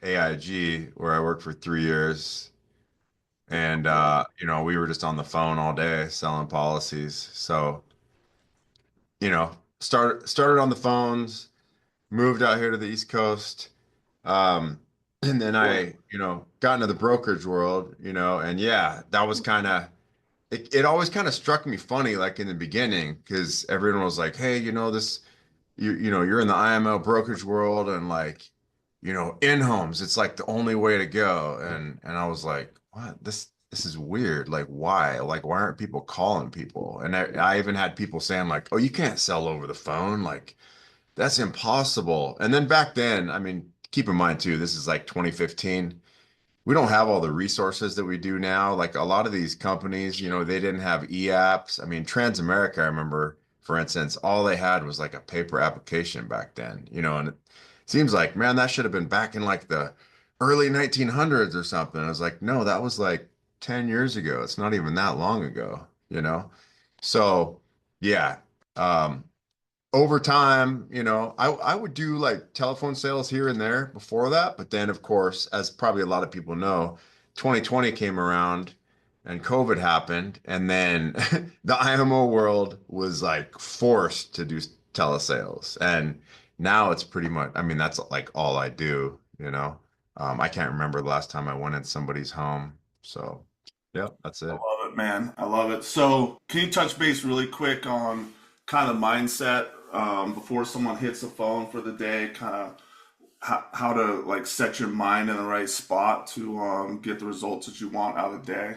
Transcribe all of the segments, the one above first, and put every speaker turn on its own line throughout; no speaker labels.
AIG where I worked for 3 years. And we were just on the phone all day selling policies. So, started on the phones, moved out here to the East Coast. And then
Cool.
got into the brokerage world, and yeah, that was kind of it always kind of struck me funny, like in the beginning, because everyone was like, hey, this you're in the IMO brokerage world and like, in homes, it's like the only way to go. And I was like, what? This is weird. Like, why? Like, why aren't people calling people? And I even had people saying like, oh, you can't sell over the phone. Like, that's impossible. And then back then, I mean, keep in mind too, this is like 2015. We don't have all the resources that we do now. Like a lot of these companies, they didn't have e-apps. I mean, Transamerica, I remember, for instance, all they had was like a paper application back then, and it seems like, man, that should have been back in like the early 1900s or something. I was like, no, that was like 10 years ago. It's not even that long ago. So, yeah. Um, Over time, I would do like telephone sales here and there before that. But then, of course, as probably a lot of people know, 2020 came around and COVID happened. And then the IMO world was like forced to do telesales. And now it's pretty much, I mean, that's like all I do. I can't remember the last time I went in somebody's home. So, yeah, that's
I
it.
love it, man. I love it. So, can you touch base really quick on kind of mindset before someone hits the phone for the day? Kind of how to like set your mind in the right spot to get the results that you want out of the day.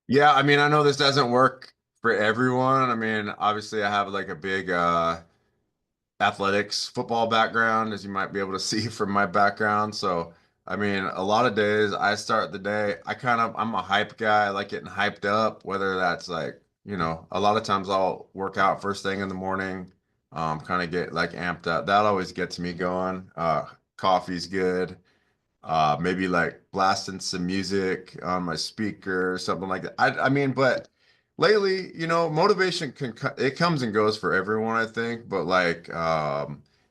Yeah, I mean, I know this doesn't work for everyone. I mean, obviously I have like a big athletics football background, as you might be able to see from my background. So, I mean, a lot of days I start the day, I'm a hype guy. I like getting hyped up, whether that's like, a lot of times I'll work out first thing in the morning, kind of get like amped up. That always gets me going. Coffee's good. Maybe like blasting some music on my speaker or something like that. I mean, but lately, motivation it comes and goes for everyone, I think. But like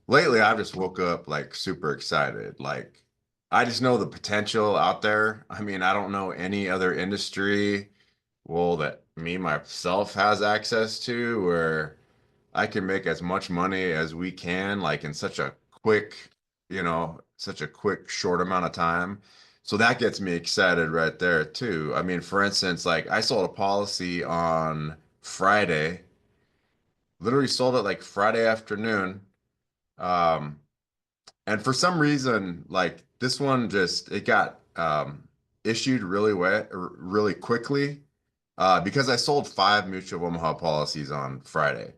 lately I've just woke up like super excited. Like I just know the potential out there. I mean, I don't know any other industry, well, that me myself has access to where I can make as much money as we can, like in such a quick, short amount of time. So that gets me excited right there too. I mean, for instance, like I sold a policy on Friday, literally sold it like Friday afternoon. Um, and for some reason, like this one just it got issued really quickly, because I sold five Mutual of Omaha policies on Friday.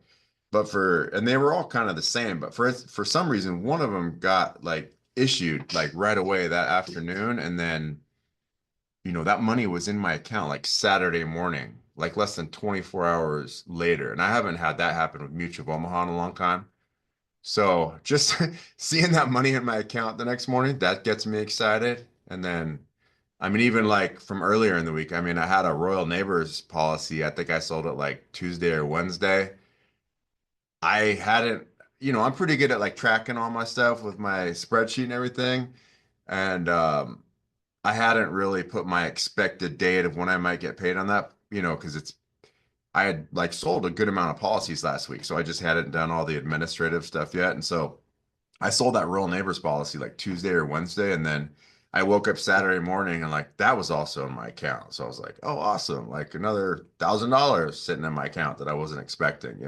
And they were all kind of the same, but for some reason, one of them got like issued like right away that afternoon, and then that money was in my account like Saturday morning, like less than 24 hours later, and I haven't had that happen with Mutual of Omaha in a long time. So just seeing that money in my account the next morning, that gets me excited. And then, I mean, even like from earlier in the week, I mean, I had a Royal Neighbors policy. I think I sold it like Tuesday or Wednesday. I hadn't, I'm pretty good at like tracking all my stuff with my spreadsheet and everything. And I hadn't really put my expected date of when I might get paid on that, because I had like sold a good amount of policies last week. So I just hadn't done all the administrative stuff yet. And so I sold that rural neighbors policy like Tuesday or Wednesday, and then I woke up Saturday morning and like that was also in my account. So I was like, oh, awesome. Like another $1,000 sitting in my account that I wasn't expecting.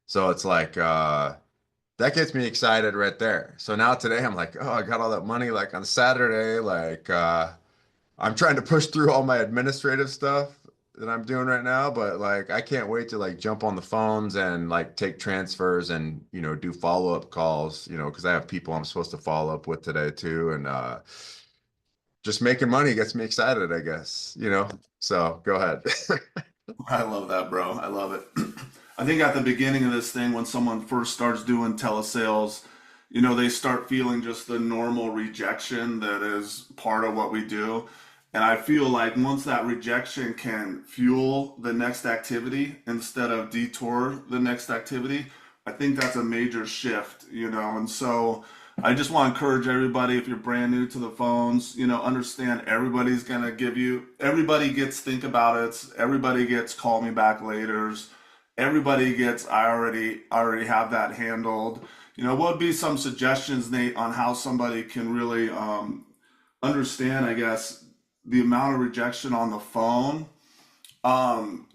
So it's like that gets me excited right there. So now today I'm like, oh, I got all that money like on Saturday, like I'm trying to push through all my administrative stuff that I'm doing right now, but like I can't wait to like jump on the phones and like take transfers and do follow-up calls, because I have people I'm supposed to follow up with today too. And just making money gets me excited, I guess. So go ahead.
I love that, bro. I love it. I think at the beginning of this thing, when someone first starts doing telesales, they start feeling just the normal rejection that is part of what we do. And I feel like once that rejection can fuel the next activity instead of detour the next activity, I think that's a major shift. And so I just want to encourage everybody, if you're brand new to the phones, understand everybody's going to give you, everybody gets think about it. Everybody gets call me back laters. Everybody gets, I already have that handled. What would be some suggestions, Nate, on how somebody can really understand, I guess, the amount of rejection on the phone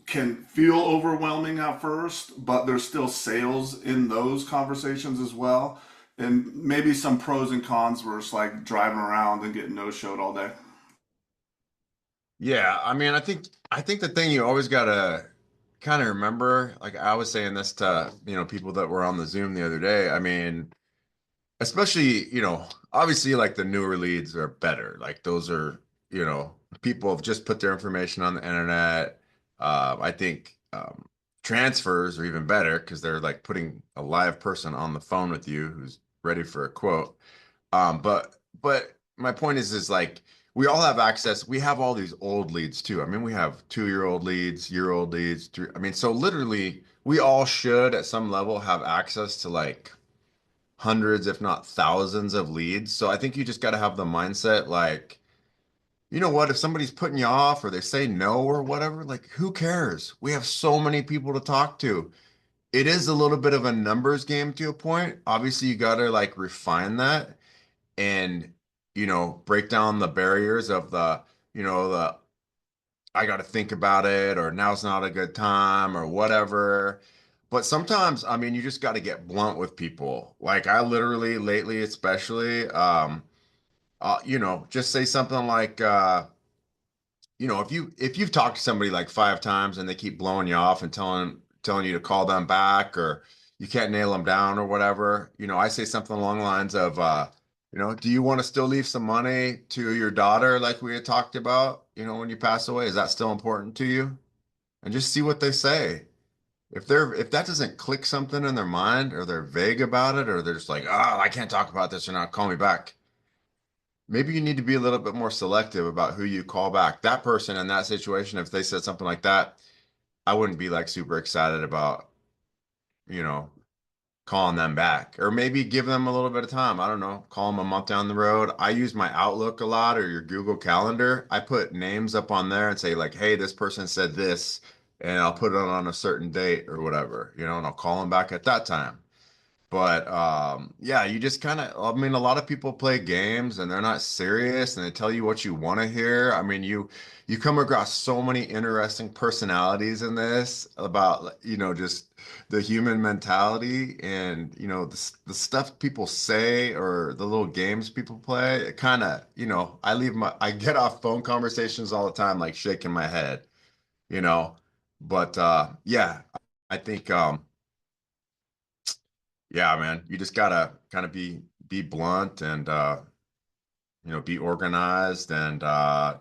can feel overwhelming at first, but there's still sales in those conversations as well. And maybe some pros and cons versus like driving around and getting no-showed all day.
Yeah, I mean, I think the thing you always gotta kind of remember, like I was saying this to, people that were on the Zoom the other day. I mean, especially, obviously like the newer leads are better. Like those are, people have just put their information on the internet. I think transfers are even better because they're like putting a live person on the phone with you who's ready for a quote. But my point is like we all have access. We have all these old leads too. I mean, we have 2-year-old leads, year-old leads. I mean, so literally, we all should at some level have access to like hundreds, if not thousands of leads. So I think you just got to have the mindset like, you know what, if somebody's putting you off or they say no or whatever, like who cares? We have so many people to talk to. It is a little bit of a numbers game to a point. Obviously, you got to like refine that and, break down the barriers of the I got to think about it or now's not a good time or whatever. But sometimes, I mean, you just got to get blunt with people. Like I literally lately, especially, just say something like, if you've talked to somebody like 5 times and they keep blowing you off and telling you to call them back or you can't nail them down or whatever, I say something along the lines of, do you want to still leave some money to your daughter like we had talked about, when you pass away? Is that still important to you? And just see what they say. If that doesn't click something in their mind or they're vague about it or they're just like, oh, I can't talk about this or not, call me back. Maybe you need to be a little bit more selective about who you call back. That person in that situation, if they said something like that, I wouldn't be like super excited about, you know, calling them back. Or maybe give them a little bit of time. I don't know, call them a month down the road. I use my Outlook a lot or your Google Calendar. I put names up on there and say like, hey, this person said this, and I'll put it on a certain date or whatever, and I'll call them back at that time. But yeah, you just kind of, I mean, a lot of people play games and they're not serious and they tell you what you want to hear. I mean, you come across so many interesting personalities in this about, just the human mentality and, the stuff people say or the little games people play. It kind of, I get off phone conversations all the time, like shaking my head, you know. But yeah, I think yeah, man, you just gotta kind of be blunt and be organized and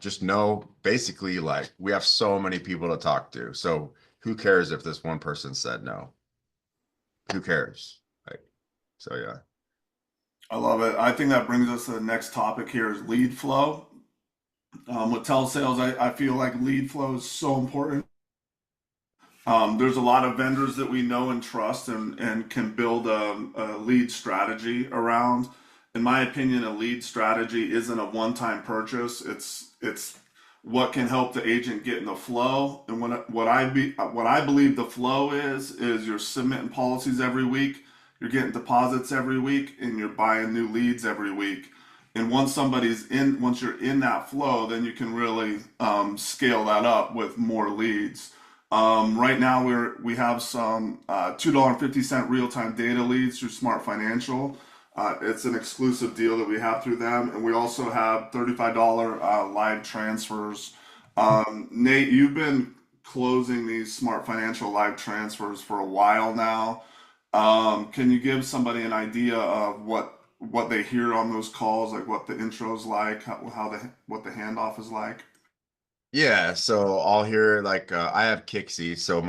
just know basically like we have so many people to talk to. So who cares if this one person said no? Who cares? Like, so yeah.
I love it. I think that brings us to the next topic here is lead flow. With telesales, I feel like lead flow is so important. There's a lot of vendors that we know and trust and can build a lead strategy around. In my opinion, a lead strategy isn't a one-time purchase. It's what can help the agent get in the flow. And what I believe the flow is you're submitting policies every week, you're getting deposits every week, and you're buying new leads every week. And once you're in that flow, then you can really scale that up with more leads. Right now we have some $2.50 real-time data leads through Smart Financial. It's an exclusive deal that we have through them, and we also have $35 live transfers. Nate, you've been closing these Smart Financial live transfers for a while now. Can you give somebody an idea of what they hear on those calls, like what the intro's like, what the handoff is like?
Yeah, so I'll hear like I have Kixie, so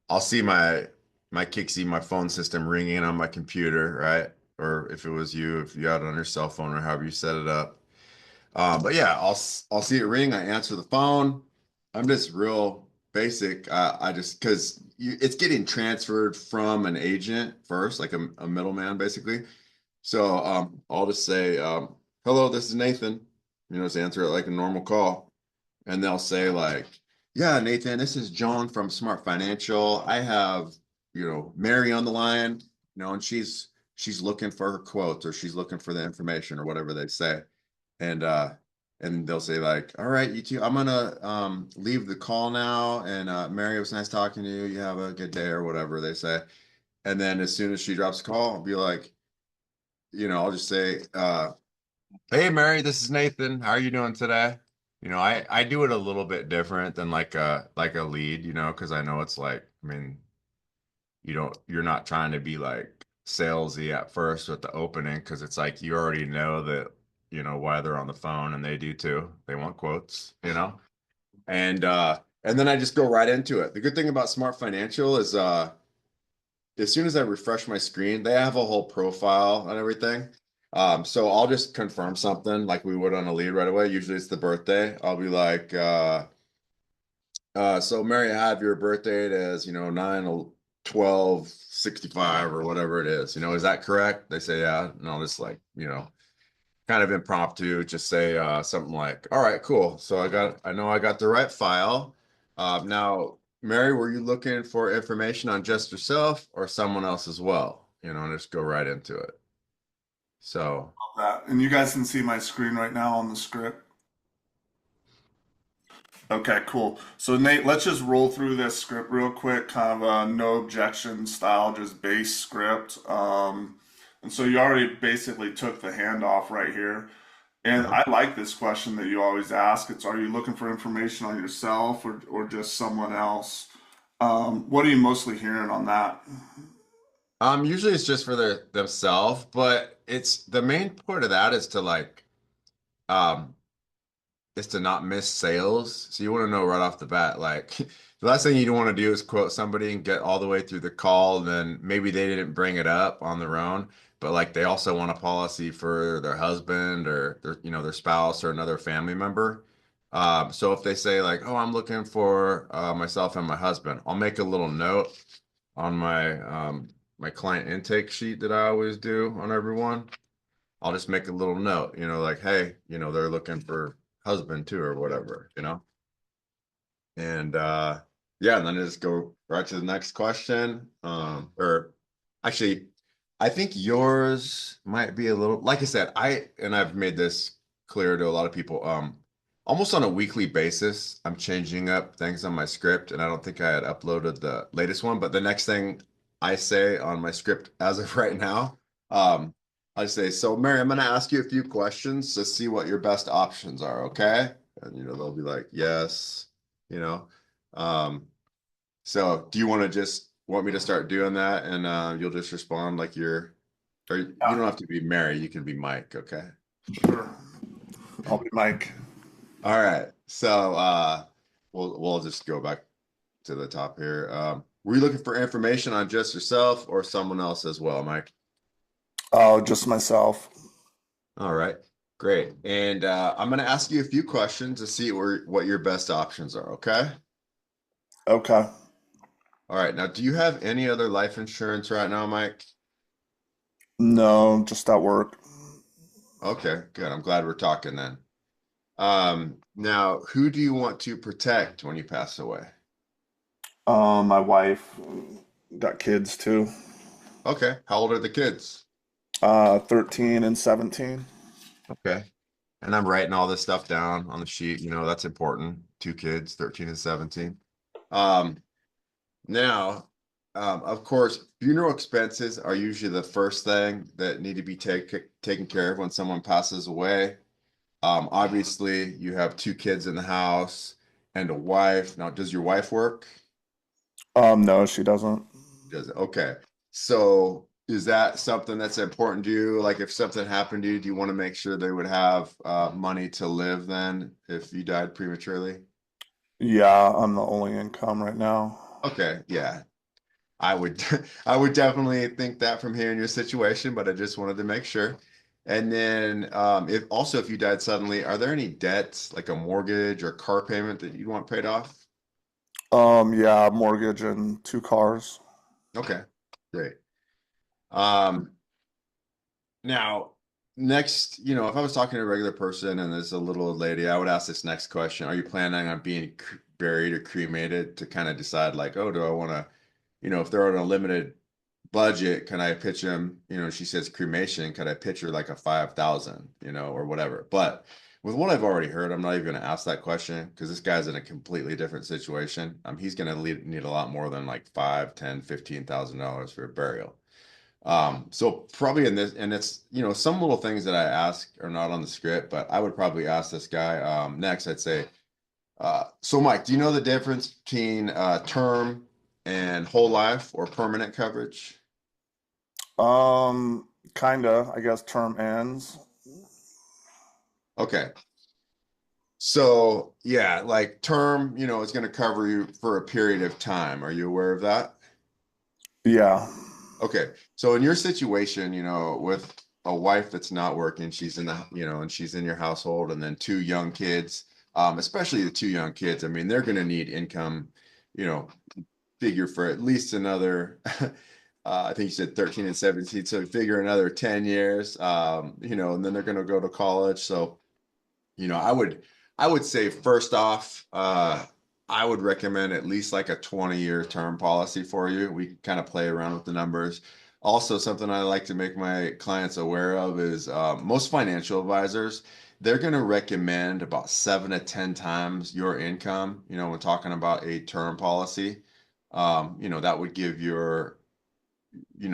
I'll see my Kixie, my phone system ringing on my computer, right? Or if it was you, if you had it on your cell phone or however you set it up. But yeah, I'll see it ring. I answer the phone. I'm just real basic. I just it's getting transferred from an agent first, like a middleman basically. So I'll just say, hello, this is Nathan. Just answer it like a normal call. And they'll say like, yeah, Nathan, this is John from Smart Financial. I have, Mary on the line, and she's looking for her quotes or she's looking for the information or whatever they say. And and they'll say like, all right, you two, I'm gonna leave the call now. And Mary, it was nice talking to you. You have a good day or whatever they say. And then as soon as she drops the call, I'll be like, I'll just say, hey Mary, this is Nathan. How are you doing today? I do it a little bit different than like a lead, because I know it's like, I mean, you're not trying to be like salesy at first with the opening because it's like you already know that, why they're on the phone and they do too. They want quotes. And then I just go right into it. The good thing about Smart Financial is as soon as I refresh my screen, they have a whole profile and everything. So I'll just confirm something like we would on a lead right away. Usually it's the birthday. I'll be like, so Mary, I have your birth date as, 9/12/65 or whatever it is. Is that correct? They say, yeah. And I'll just like, kind of impromptu, just say something like, all right, cool. So I know I got the right file. Now, Mary, were you looking for information on just yourself or someone else as well? And just go right into it. So,
That. And you guys can see my screen right now on the script. Okay, cool. So Nate, let's just roll through this script real quick, kind of a no objection style, just base script. And so you already basically took the handoff right here. And
uh-huh.
I like this question that you always ask. It's, are you looking for information on yourself or just someone else? What are you mostly hearing on that?
Usually it's just for themselves, but it's the main point of that is to like, um, is to not miss sales. So you want to know right off the bat, like the last thing you want to do is quote somebody and get all the way through the call, and then maybe they didn't bring it up on their own, but like they also want a policy for their husband or their spouse or another family member. So if they say like, oh, I'm looking for myself and my husband, I'll make a little note on my client intake sheet that I always do on everyone. I'll just make a little note, like, hey, they're looking for husband too or whatever. And yeah, and then just go right to the next question. Or actually, I think yours might be a little, like I said, I've made this clear to a lot of people. Almost on a weekly basis, I'm changing up things on my script, and I don't think I had uploaded the latest one, but the next thing I say on my script as of right now, I say, so Mary, I'm gonna ask you a few questions to see what your best options are, okay? And they'll be like, yes, you know. Um, so do you want to just want me to start doing that and you'll just respond like or you
Yeah,
don't have to be Mary, you can be Mike, okay?
sure. I'll be Mike.
All right. So we'll just go back to the top here. Were you looking for information on just yourself or someone else as well, Mike?
Oh, just myself.
All right. Great. And I'm going to ask you a few questions to see what your best options are, okay?
Okay.
All right. Now, do you have any other life insurance right now, Mike?
No, just at work.
Okay, good. I'm glad we're talking then. Now, who do you want to protect when you pass away?
My wife got kids too.
Okay. How old are the kids?
13 and 17.
Okay. And I'm writing all this stuff down on the sheet. That's important. Two kids, 13 and 17. Um, now, of course, funeral expenses are usually the first thing that need to be taken care of when someone passes away. Obviously, you have two kids in the house and a wife. Now, does your wife work?
No, she doesn't.
Does it? Okay. So is that something that's important to you? Like if something happened to you, do you want to make sure they would have money to live then if you died prematurely?
Yeah, I'm the only income right now.
Okay, yeah. I would I would definitely think that from hearing your situation, but I just wanted to make sure. And then if you died suddenly, are there any debts like a mortgage or car payment that you'd want paid off?
Yeah, mortgage and 2 cars.
Okay, great. Um, Now, next, if I was talking to a regular person and there's a little old lady, I would ask this next question. Are you planning on being buried or cremated to kind of decide like, oh, do I want to, if they're on a limited budget, can I pitch them, she says cremation, could I pitch her like a 5,000, or whatever. But with what I've already heard, I'm not even going to ask that question because this guy's in a completely different situation. He's going to need a lot more than like 5, 10, $15,000 for a burial. So probably in this, and it's, some little things that I ask are not on the script, but I would probably ask this guy, next, I'd say, so Mike, do you know the difference between term and whole life or permanent coverage?
Kinda, I guess term ends.
Okay. So yeah, like term, is going to cover you for a period of time. Are you aware of that?
Yeah.
Okay. So in your situation, with a wife that's not working, and she's in your household, and then two young kids, especially the two young kids, I mean, they're going to need income, you know, figure for at least another, I think you said 13 and 17, so figure another 10 years, and then they're going to go to college. So, I would say first off, I would recommend at least like a 20-year term policy for you. We can kind of play around with the numbers. Also, something I like to make my clients aware of is most financial advisors, they're going to recommend about 7 to 10 times your income, when talking about a term policy. That would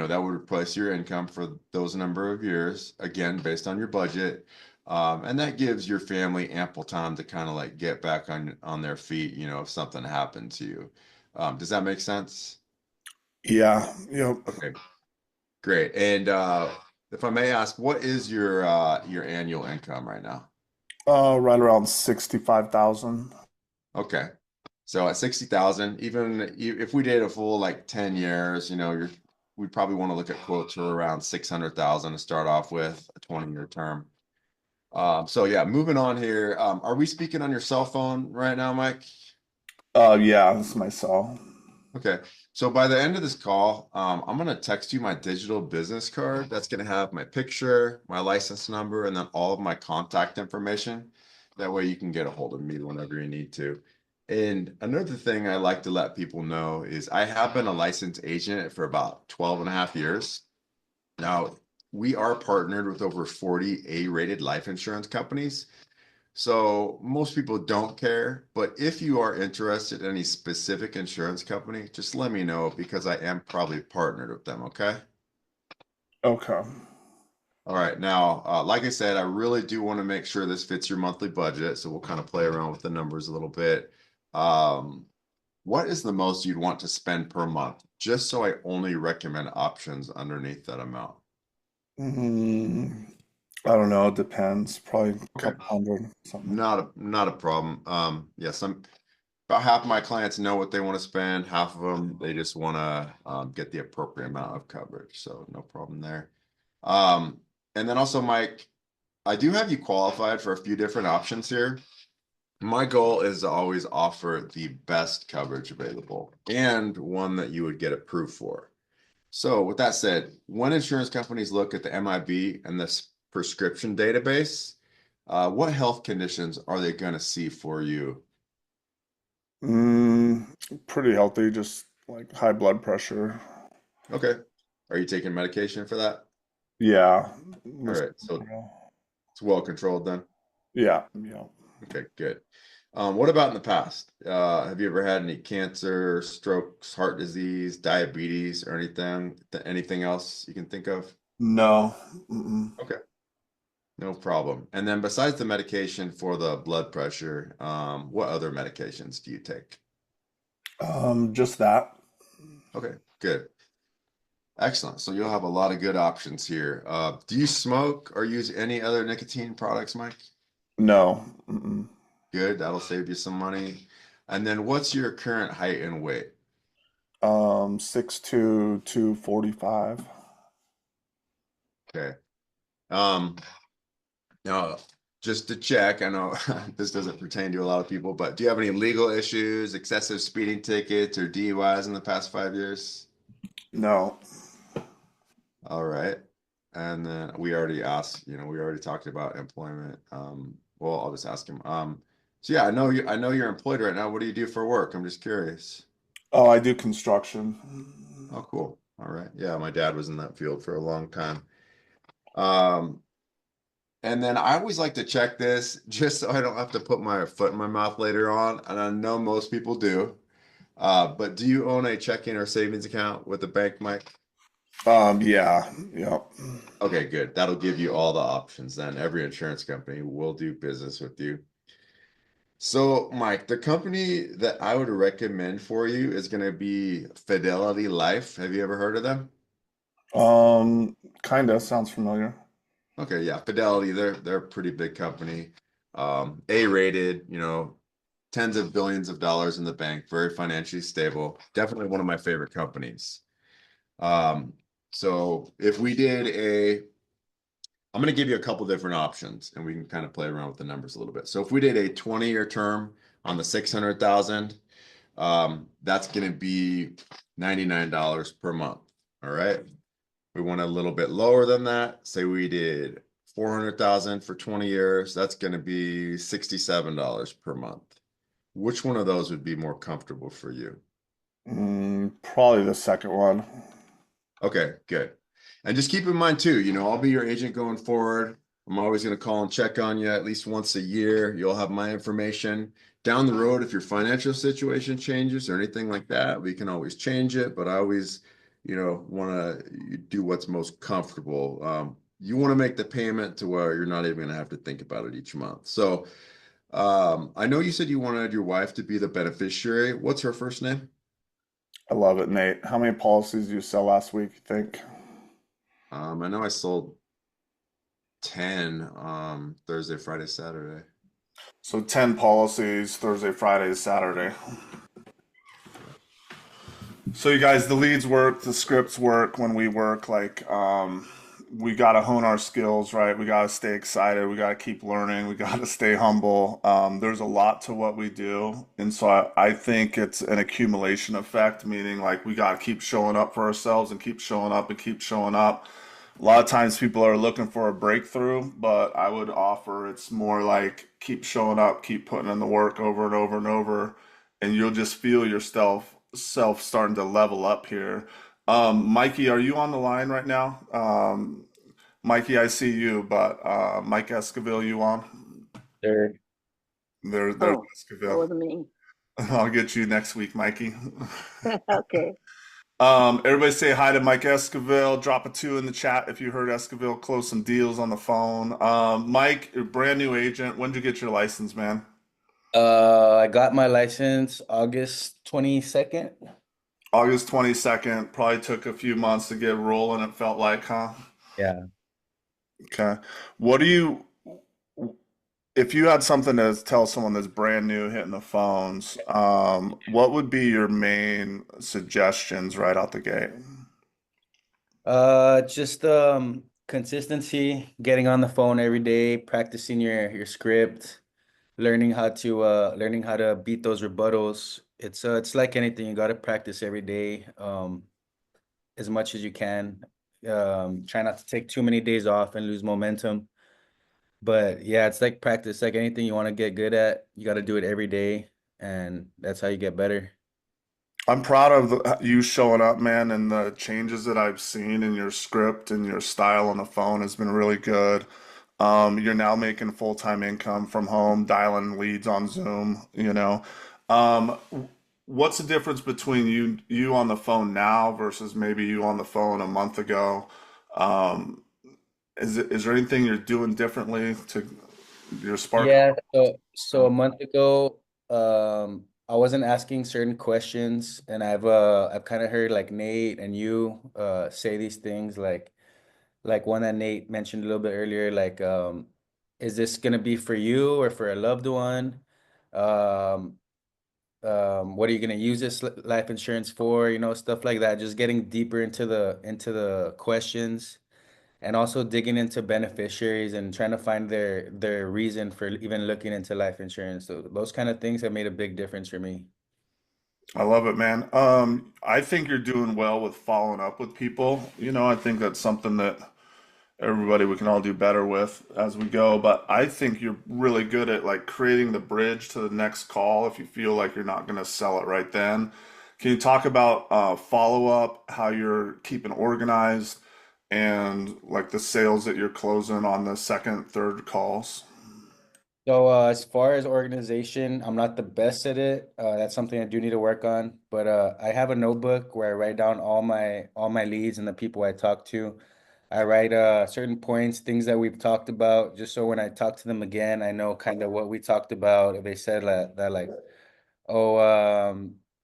that would replace your income for those number of years, again, based on your budget. And that gives your family ample time to kind of like get back on their feet, if something happened to you. Does that make sense?
Yeah. Yep.
Okay, great. And if I may ask, what is your annual income right now?
Right around 65,000.
Okay. So at 60,000, even if we did a full like 10 years, we'd probably want to look at quotes for around 600,000 to start off with a 20-year term. So yeah, moving on here. Are we speaking on your cell phone right now, Mike?
Yeah, that's my cell.
Okay. So by the end of this call, I'm gonna text you my digital business card. That's gonna have my picture, my license number, and then all of my contact information. That way you can get a hold of me whenever you need to. And another thing I like to let people know is I have been a licensed agent for about 12 and a half years. Now, we are partnered with over 40 A-rated life insurance companies. So most people don't care, but if you are interested in any specific insurance company, just let me know because I am probably partnered with them, okay?
Okay.
All right. Now, like I said, I really do want to make sure this fits your monthly budget, so we'll kind of play around with the numbers a little bit. Um, what is the most you'd want to spend per month? Just so I only recommend options underneath that amount.
Mm, I don't know. It depends. Probably a
Okay.
couple hundred, something.
Not a problem. Yeah, about half of my clients know what they want to spend. Half of them, they just want to get the appropriate amount of coverage. So no problem there. Um, and then also, Mike, I do have you qualified for a few different options here. My goal is to always offer the best coverage available and one that you would get approved for. So with that said, when insurance companies look at the MIB and this prescription database, what health conditions are they going to see for you?
Mm, Pretty healthy. Just like high blood pressure.
Okay. Are you taking medication for that?
Yeah.
All
Most,
right. So it's well controlled then.
yeah. Yeah.
Okay, good. What about in the past? Have you ever had any cancer, strokes, heart disease, diabetes, or anything else you can think of?
No. Mm-mm.
Okay, no problem. And then besides the medication for the blood pressure, what other medications do you take?
Just that.
Okay, good. Excellent. So you'll have a lot of good options here. Do you smoke or use any other nicotine products, Mike?
No. Mm-mm.
Good. That'll save you some money. And then what's your current height and weight?
6'2", 245.
Okay. Um, Now, just to check, I know this doesn't pertain to a lot of people, but do you have any legal issues, excessive speeding tickets, or DUIs in the past 5 years?
No.
All right. And then we already asked, we already talked about employment. Well, I'll just ask him. So yeah, I know you're employed right now. What do you do for work? I'm just curious.
Oh, I do construction.
Oh, cool. All right. Yeah, my dad was in that field for a long time. Um, and then I always like to check this just so I don't have to put my foot in my mouth later on. And I know most people do. But do you own a checking or savings account with the bank, Mike?
Yeah, yeah.
Okay, good. That'll give you all the options then. Every insurance company will do business with you. So, Mike, the company that I would recommend for you is going to be Fidelity Life. Have you ever heard of them?
Kinda sounds familiar.
Okay, yeah, Fidelity, they're a pretty big company. A-rated, tens of billions of dollars in the bank, very financially stable. Definitely one of my favorite companies. Um, so if we did I'm going to give you a couple different options and we can kind of play around with the numbers a little bit. So if we did a 20-year term on the 600,000, that's going to be $99 per month. All right. We went a little bit lower than that. Say we did 400,000 for 20 years. That's going to be $67 per month. Which one of those would be more comfortable for you?
Probably the second one.
Okay, good. And just keep in mind too, I'll be your agent going forward. I'm always going to call and check on you at least once a year. You'll have my information. Down the road, if your financial situation changes or anything like that, we can always change it. But I always, want to do what's most comfortable. You want to make the payment to where you're not even going to have to think about it each month. So, I know you said you wanted your wife to be the beneficiary. What's her first name?
I love it, Nate. How many policies did you sell last week, you think?
I know I sold 10 Thursday, Friday, Saturday.
So 10 policies, Thursday, Friday, Saturday. So you guys, the leads work, the scripts work when we work. We gotta hone our skills, right? We gotta stay excited. We gotta keep learning. We gotta stay humble. There's a lot to what we do, and so I think it's an accumulation effect, meaning like we gotta keep showing up for ourselves and keep showing up and keep showing up. A lot of times people are looking for a breakthrough, but I would offer it's more like keep showing up, keep putting in the work over and over and over, and you'll just feel yourself starting to level up here. Mikey, are you on the line right now? Mikey, I see you, but Mike Esquivel, you on?
There.
There's
Oh, that
Esquivel.
wasn't me.
I'll get you next week, Mikey.
Okay.
Everybody say hi to Mike Esquivel. Drop a two in the chat if you heard Esquivel close some deals on the phone. Mike, you're a brand new agent. When did you get your license, man?
I got my license August 22nd.
August 22nd. Probably took a few months to get rolling, it felt like, huh?
Yeah.
Okay. What do you, if you had something to tell someone that's brand new hitting the phones, what would be your main suggestions right out the gate?
Just consistency, getting on the phone every day, practicing your script, learning how to beat those rebuttals. It's like anything, you got to practice every day, as much as you can. Try not to take too many days off and lose momentum. But yeah, it's like practice, like anything you want to get good at, you got to do it every day, and that's how you get better.
I'm proud of you showing up, man, and the changes that I've seen in your script and your style on the phone has been really good. You're now making full-time income from home, dialing leads on Zoom, you know. Um, what's the difference between you on the phone now versus maybe you on the phone a month ago? Um, is there anything you're doing differently to your spark?
Yeah, so a month ago, I wasn't asking certain questions, and I've kind of heard like Nate and you say these things like one that Nate mentioned a little bit earlier, like is this gonna be for you or for a loved one? Um, what are you gonna use this life insurance for? Stuff like that. Just getting deeper into the questions and also digging into beneficiaries and trying to find their reason for even looking into life insurance. So those kind of things have made a big difference for me.
I love it, man. I think you're doing well with following up with people. You know, I think that's something that everybody we can all do better with as we go. But I think you're really good at like creating the bridge to the next call if you feel like you're not going to sell it right then. Can you talk about follow up, how you're keeping organized, and like the sales that you're closing on the second, third calls?
So as far as organization, I'm not the best at it. That's something I do need to work on. But I have a notebook where I write down all my leads and the people I talk to. I write certain points, things that we've talked about, just so when I talk to them again, I know kind of what we talked about. If they said that like, oh,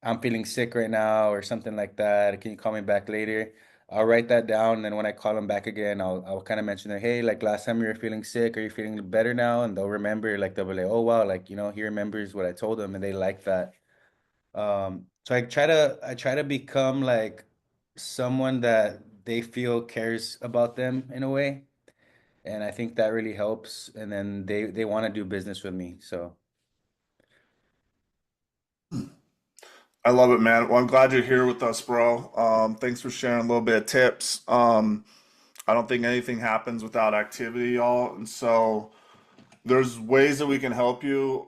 I'm feeling sick right now or something like that. Can you call me back later? I'll write that down. And then when I call them back again, I'll kind of mention that, hey, like last time you were feeling sick, are you feeling better now? And they'll remember, like they'll be like, oh wow, like he remembers what I told them and they like that. So I try to become like someone that they feel cares about them in a way. And I think that really helps. And then they want to do business with me. So
I love it, man. Well, I'm glad you're here with us, bro. Thanks for sharing a little bit of tips. I don't think anything happens without activity, y'all. And so there's ways that we can help you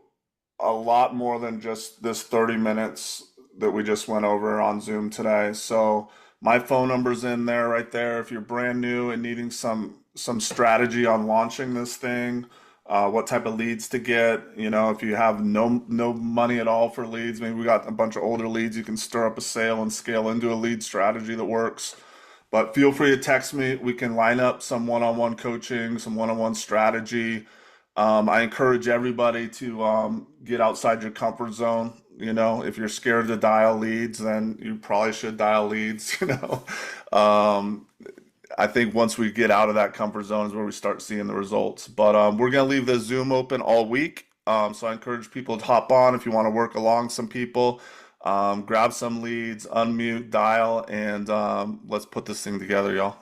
a lot more than just this 30 minutes that we just went over on Zoom today. So my phone number's in there right there. If you're brand new and needing some strategy on launching this thing, what type of leads to get, if you have no money at all for leads, maybe we got a bunch of older leads, you can stir up a sale and scale into a lead strategy that works. But feel free to text me. We can line up some one-on-one coaching, some one-on-one strategy. I encourage everybody to get outside your comfort zone. If you're scared to dial leads, then you probably should dial leads. Um, I think once we get out of that comfort zone is where we start seeing the results. But we're going to leave the Zoom open all week. So I encourage people to hop on if you want to work along some people. Grab some leads, unmute, dial, and let's put this thing together, y'all.